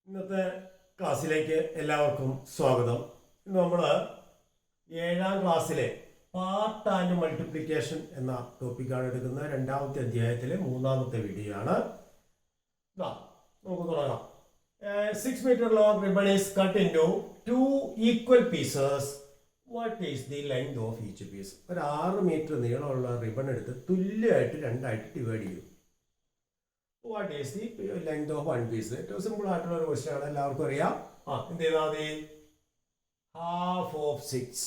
ഇന്നത്തെ ക്ലാസ്സിലേക്ക് എല്ലാവർക്കും സ്വാഗതം. ഇന്ന് നമ്മൾ 7ാം ക്ലാസ്സിലെ പാർട്ട് ആൻഡ് മൾട്ടിപ്ലിക്കേഷൻ എന്ന ടോപ്പിക്കാണ് എടുക്കുന്നത്. 2ാമത്തെ അധ്യായത്തിലെ 3ാമത്തെ വീഡിയോ ആണ്. നമുക്ക് തുടങ്ങാം. 6 meter long ribbon is cut into 2 equal pieces. What is the length of each piece? ഒരു 6 മീറ്റർ നീളമുള്ള റിബൺ എടുത്ത് തുല്യമായിട്ട് രണ്ടായിട്ട് ഡിവൈഡ് ചെയ്യും. What is the length of one piece? ഏറ്റവും സിമ്പിൾ ആയിട്ടുള്ള ഒരു ക്വസ്റ്റ്യൻ ആണ്, എല്ലാവർക്കും അറിയാം. എന്ത് ചെയ്താൽ മതി? Half of 6.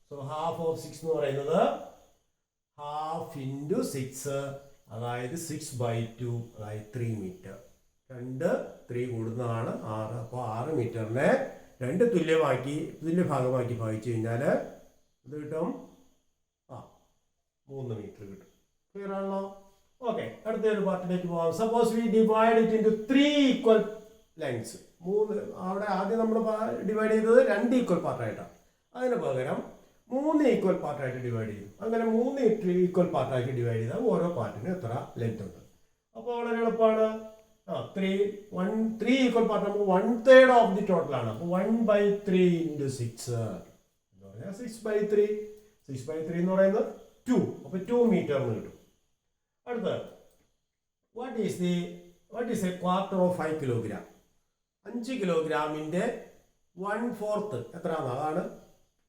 So half of 6 എന്ന് പറയുന്നത് ഹാഫ് ഇൻറ്റു 6, അതായത് 6/2, അതായത് 3 മീറ്റർ. 3 കൂടുന്നതാണ് 6. അപ്പോൾ 6 മീറ്ററിനെ 2 തുല്യ ഭാഗമാക്കി ഭാഗിച്ചു കഴിഞ്ഞാൽ ഇത് കിട്ടും 3 മീറ്റർ കിട്ടും. ക്ലിയർ ആണല്ലോ? ഓക്കെ, അടുത്ത ഒരു പാർട്ടിലേക്ക് പോകാം. Suppose V divide it into 3 equal lengths. അവിടെ ആദ്യം നമ്മൾ ഡിവൈഡ് ചെയ്തത് 2 ഈക്വൽ പാർട്ടായിട്ടാണ്. അതിന് പകരം 3 ഈക്വൽ പാർട്ടായിട്ട് ഡിവൈഡ് ചെയ്യും. അങ്ങനെ 3 ഈക്വൽ പാർട്ടാക്കി ഡിവൈഡ് ചെയ്താൽ ഓരോ പാർട്ടിനും എത്ര ലെങ്ത് ഉണ്ട്. അപ്പോൾ വളരെ എളുപ്പമാണ്. 3 ഈക്വൽ പാർട്ട് നമുക്ക് 1/3 ഓഫ് ദി ടോട്ടൽ ആണ്. അപ്പോൾ 1/3 ഇൻറ്റു 6 എന്ന് പറഞ്ഞാൽ 6/3. 6/3 എന്ന് പറയുന്നത് 2. അപ്പോൾ 2 മീറ്റർ എന്ന് കിട്ടും. അടുത്തത് what is A quarter of 5 kilogram? 5 കിലോഗ്രാമിൻ്റെ 1/4 എത്രയാണ്? അതാണ്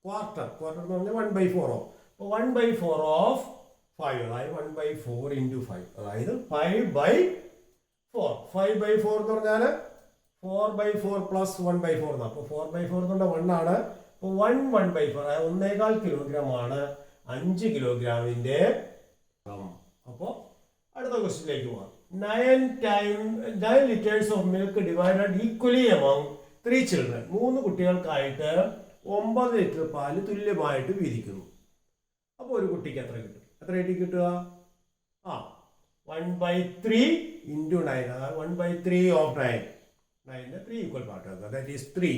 ക്വാർട്ടർ. എന്ന് പറഞ്ഞാൽ 1/4. അപ്പോൾ 1/4 ഓഫ് 5, അതായത് 1/4 ഇൻറ്റു 5, അതായത് 5/4. 5/4 എന്ന് പറഞ്ഞാൽ 4/4 പ്ലസ് 1/4 എന്നാണ്. അപ്പോൾ 4/4 എന്ന് പറഞ്ഞാൽ 1 ആണ്. അപ്പോൾ 1/4, അതായത് 1.25 കിലോഗ്രാം ആണ് 5 കിലോഗ്രാമിൻ്റെ. അപ്പോൾ അടുത്ത ക്വസ്റ്റ്യനിലേക്ക് പോകാം. 9 liters of milk divided equally among 3 children. 3 കുട്ടികൾക്കായിട്ട് 9 litre പാല് തുല്യമായിട്ട് വീതിക്കുന്നു. അപ്പോൾ ഒരു കുട്ടിക്ക് എത്ര കിട്ടും? എത്ര കിട്ടുക? 1/3 ഇൻറ്റു 9, അതായത് 1/3 ഓഫ് 9. 9ന്റെ 3 ഈക്വൽ പാർട്ട് ആക്കുക. That is 3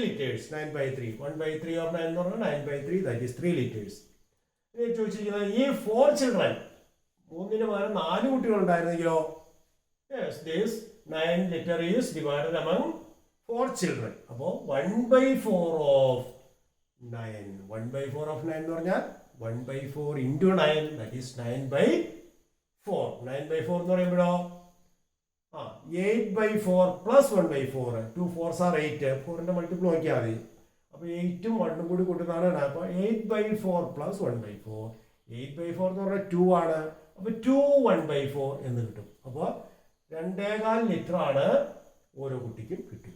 liters. 9/3. 1/3 ഓഫ് 9 എന്ന് പറഞ്ഞാൽ 9/3, ദാറ്റ് ഈസ് 3 liters. ഇനി ചോദിച്ചിരിക്കുന്നത് ഈ 4 children, 3ന് പകരം 4 കുട്ടികൾ ഉണ്ടായിരുന്നെങ്കിലോ? Yes, this 9 liter is divided among 4 children. അപ്പോൾ 1/4 ഓഫ് 9. 1/4 ഓഫ് 9 എന്ന് പറഞ്ഞാൽ 1/4 ഇൻറ്റു 9, ദാറ്റ് ഈസ് 9/4. 9/4 എന്ന് പറയുമ്പോഴോ 8/4 പ്ലസ് 1/4. 2 4s are 8. 4ന്റെ മൾട്ടിപ്പിൾ നോക്കിയാൽ മതി. അപ്പോൾ 8ഉം 1ഉം കൂടി കൂട്ടുന്നതാണ്. അപ്പോൾ 8/4 പ്ലസ് 1/4. 8/4 എന്ന് പറഞ്ഞാൽ 2 ആണ്. അപ്പോൾ 2 1/4 എന്ന് കിട്ടും. അപ്പോൾ 2.25 ലിറ്റർ ആണ് ഓരോ കുട്ടിക്കും കിട്ടുക.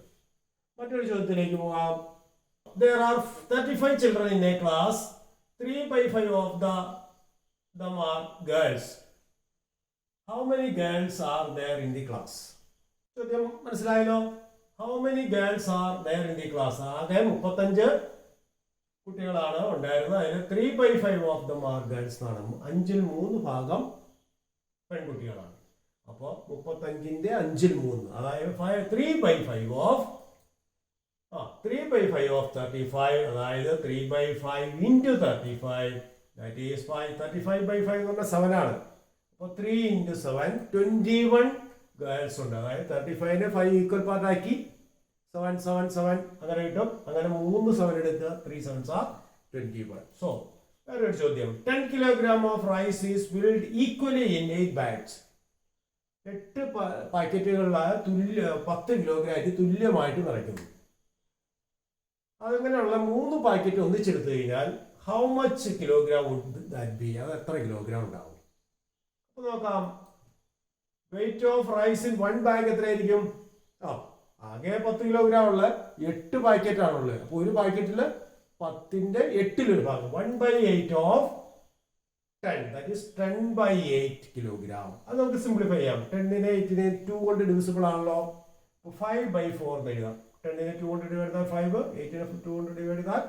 മറ്റൊരു ചോദ്യത്തിലേക്ക് പോകാം. There are 35 children in a class. 3/5 of them are girls. How many girls are there in the class? ചോദ്യം മനസ്സിലായല്ലോ? How many girls are there in the class? ആകെ 35 കുട്ടികളാണ് ഉണ്ടായിരുന്നത്. അതിന് 3/5 ഓഫ് ദം ആർ ഗേൾസ് എന്നാണ്. 5ൽ 3 ഭാഗം പെൺകുട്ടികളാണ്. അപ്പോൾ 35ന്റെ 5ൽ 3, അതായത് 3/5 ഓഫ് 35, അതായത് 3/5 ഇൻറ്റു 35, ദാറ്റ് ഈസ് 35/5 എന്ന് പറഞ്ഞാൽ 7 ആണ്. അപ്പോൾ 3 ഇൻറ്റു 7, 21 ഗേൾസ് ഉണ്ട്. അതായത് 35നെ 5 ഈക്വൽ പാർട്ടാക്കി 7 7 7 അങ്ങനെ കിട്ടും. അങ്ങനെ 3 7 എടുക്കുക. 3 7s are 21. സോ വേറൊരു ചോദ്യം. 10 kilogram of rice is filled equally in 8 bags. 8 പാക്കറ്റുകളിലായ 10 കിലോഗ്രാമായിട്ട് തുല്യമായിട്ട് നിറയ്ക്കുന്നു. അതങ്ങനെയുള്ള 3 പാക്കറ്റ് ഒന്നിച്ചെടുത്തു കഴിഞ്ഞാൽ how much kilogram would that be? അത് എത്ര കിലോഗ്രാം ഉണ്ടാവും? അപ്പോൾ നോക്കാം. Weight of rice in 1 bag എത്രയായിരിക്കും? ആകെ 10 കിലോഗ്രാം ഉള്ള 8 പാക്കറ്റ് ആണുള്ളത്. അപ്പോൾ ഒരു പാക്കറ്റിൽ 10ന്റെ 8 ഭാഗം 1/8 ഓഫ് 10, ദാറ്റ് ഈസ് 10/8 കിലോഗ്രാം. അത് നമുക്ക് സിംപ്ലിഫൈ ചെയ്യാം. 10നെ 8നെ 2 കൊണ്ട് ഡിവിസിബിൾ ആണല്ലോ. അപ്പോൾ 5/4 എന്ന് എഴുതാം. 10നെ 2 കൊണ്ട് ഡിവൈഡ് ചെയ്താൽ 5, 8നെ 2 കൊണ്ട് ഡിവൈഡ് ചെയ്താൽ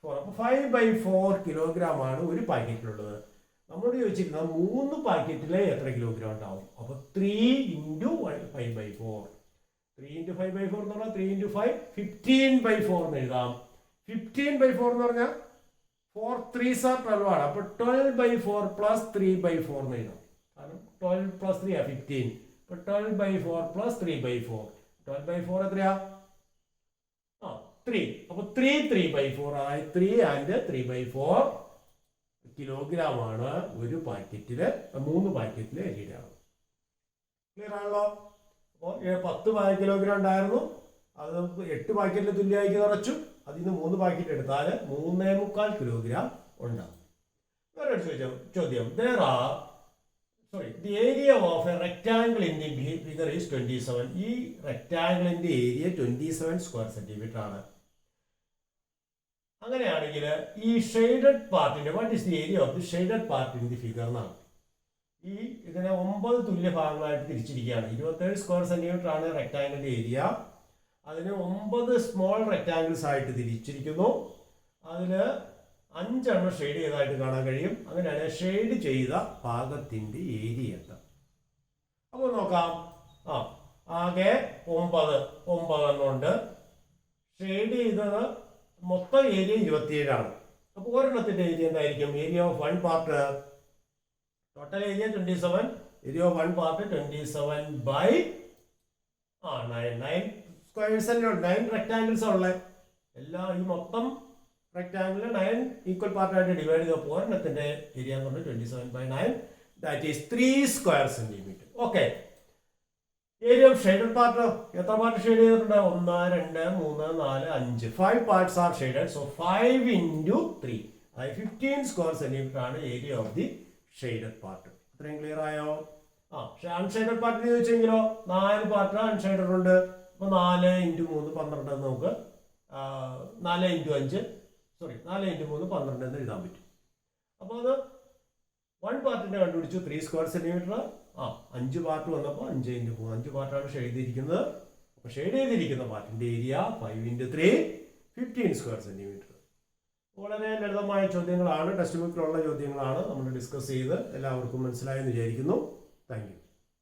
4. അപ്പോൾ 5/4 കിലോഗ്രാം ആണ് ഒരു പാക്കറ്റിലുള്ളത്. നമ്മളോട് ചോദിച്ചിരുന്നത് 3 പാക്കറ്റിലെ എത്ര കിലോഗ്രാം ഉണ്ടാവും? അപ്പോൾ 3 ഇൻറ്റു 5/4. 3 ഇൻറ്റു 5/4 എന്ന് പറഞ്ഞാൽ 3 ഇൻറ്റു 5 15/4 എന്ന് എഴുതാം. 15/4 എന്ന് പറഞ്ഞാൽ 4 3s are 12 ആണ്. അപ്പോൾ 12/4 പ്ലസ് 3/4 എന്ന് എഴുതാം. കാരണം 12 പ്ലസ് 3 15. അപ്പോൾ 12/4 പ്ലസ് 3/4, 12/4 എത്രയാ? 3. അപ്പോൾ 3/4 ആയി. 3 ആൻഡ് 3/4 കിലോഗ്രാം ആണ് ഒരു പാക്കറ്റില്, 3 പാക്കറ്റില് അരിയുടെ അളവ്. ക്ലിയർ ആണല്ലോ? അപ്പോൾ 10 കിലോഗ്രാം ഉണ്ടായിരുന്നു, അത് 8 പാക്കറ്റിൽ തുല്യമാക്കി നിറച്ചു. അതിൽ നിന്ന് 3 പാക്കറ്റ് എടുത്താൽ 3.25 കിലോഗ്രാം ഉണ്ടാവും. വേറെ ചോദ്യം. The area of a rectangle in the figure is 27. ഈ റെക്ടാങ്കിളിന്റെ ഏരിയ 27 സ്ക്വയർ സെന്റിമീറ്റർ ആണ്. അങ്ങനെയാണെങ്കിൽ ഈ ഷെയ്ഡഡ് പാർട്ടിന്റെ what is the area of the shaded part in the figure എന്നാണ്. ഈ ഇതിനെ 9 തുല്യ ഭാഗങ്ങളായിട്ട് തിരിച്ചിരിക്കുകയാണ്. 27 സ്ക്വയർ സെന്റിമീറ്റർ ആണ് റെക്ടാങ്കിളിന്റെ ഏരിയ. അതിന് 9 സ്മോൾ റെക്ടാങ്കിൾസ് ആയിട്ട് തിരിച്ചിരിക്കുന്നു. അതിൽ 5 എണ്ണം ഷെയ്ഡ് ചെയ്തതായിട്ട് കാണാൻ കഴിയും. അങ്ങനെയാണ് ഷെയ്ഡ് ചെയ്ത ഭാഗത്തിന്റെ ഏരിയ എന്താ. അപ്പോൾ നോക്കാം. ആകെ 9 എണ്ണം ഉണ്ട്. ഷെയ്ഡ് ചെയ്തത് മൊത്തം ഏരിയ 27 ആണ്. അപ്പോൾ ഒരെണ്ണത്തിന്റെ ഏരിയ എന്തായിരിക്കും? Area of 1 part, total area 27, area of 1 part 27/9 squares അല്ലേ, 9 റെക്ടാങ്കിൾസ് ഉള്ളത്. എല്ലാ ഈ മൊത്തം റെക്ടാങ്കിൾ 9 ഈക്വൽ പാർട്ടായിട്ട് ഡിവൈഡ് ചെയ്തപ്പോൾ ഒരെണ്ണത്തിന്റെ ഏരിയ എന്ന് പറഞ്ഞാൽ 27/9, that is 3 square centimetre. Okay. Area of shaded part, എത്ര പാർട്ട് ഷെയ്ഡ് ചെയ്തിട്ടുണ്ട്? 1, 2, 3, 4, 5. 5 പാർട്സ് ആർ ഷെയ്ഡഡ്. സോ 5 × 3 അതായത് 15 സ്ക്വയർ സെന്റിമീറ്റർ ആണ് area of the shaded part. ഇത്രയും ക്ലിയർ ആയോ? അൺഷെയ്ഡഡ് പാർട്ടിന് ചോദിച്ചെങ്കിലോ 4 പാർട്ട് അൺഷെയ്ഡഡ് ഉണ്ട്. അപ്പോൾ 4 × 3 12 നമുക്ക് 4 × 3 12 എന്ന് എഴുതാൻ പറ്റും. അപ്പോൾ അത് 1 പാർട്ടിന്റെ കണ്ടുപിടിച്ചു 3 സ്ക്വയർ സെന്റിമീറ്റർ. 5 പാർട്ട് വന്നപ്പോൾ 5 × 3 5 പാർട്ടാണ് ഷെയ്ഡ് ചെയ്തിരിക്കുന്നത്. അപ്പോൾ ഷെയ്ഡ് ചെയ്തിരിക്കുന്ന പാർട്ടിന്റെ ഏരിയ 5 × 3 15 സ്ക്വയർ സെന്റിമീറ്റർ. വളരെ ലളിതമായ ചോദ്യങ്ങളാണ്, ടെക്സ്റ്റ് ബുക്കിലുള്ള ചോദ്യങ്ങളാണ് നമ്മൾ ഡിസ്കസ് ചെയ്ത് എല്ലാവർക്കും മനസ്സിലായെന്ന് വിചാരിക്കുന്നു. Thank you.